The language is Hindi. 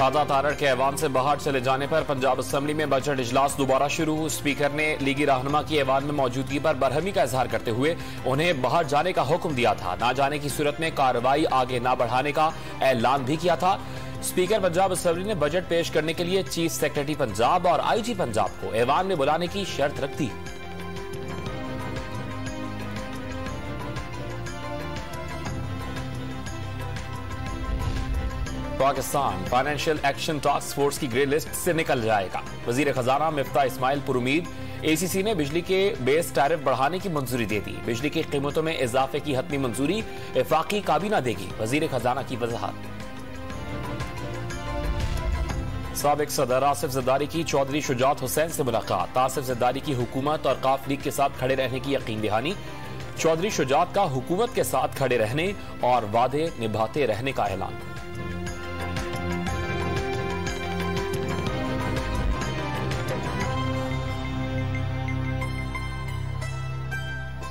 ताजा तारड़ के ऐवान से बाहर चले जाने पर पंजाब असेंबली में बजट इजलास दोबारा शुरू। स्पीकर ने लीगी रहनुमा की ऐवान में मौजूदगी पर बरहमी का इजहार करते हुए उन्हें बाहर जाने का हुक्म दिया था। ना जाने की सूरत में कार्रवाई आगे न बढ़ाने का ऐलान भी किया था। स्पीकर पंजाब असेंबली ने बजट पेश करने के लिए चीफ सेक्रेटरी पंजाब और IG पंजाब को ऐवान में बुलाने की शर्त रख दी। Pakistan Financial Action Task Force की ग्रे लिस्ट से निकल जाएगा। वजीर खजाना मिफ्ता इस्माइल पुरुमीद ACC ने बिजली के बेस टैरिफ बढ़ाने की मंजूरी दे दी। बिजली की कीमतों में इजाफे की हतमी मंजूरी वफाकी काबीना देगी। वजीर खजाना की वजाहत। साबिक सदर आसिफ जरदारी की चौधरी शुजात हुसैन से मुलाकात। आसिफ जरदारी की हुकूमत और काफ लीग के साथ खड़े रहने की यकीन दहानी। चौधरी शुजात का हुकूमत के साथ खड़े रहने और वादे निभाते रहने का ऐलान।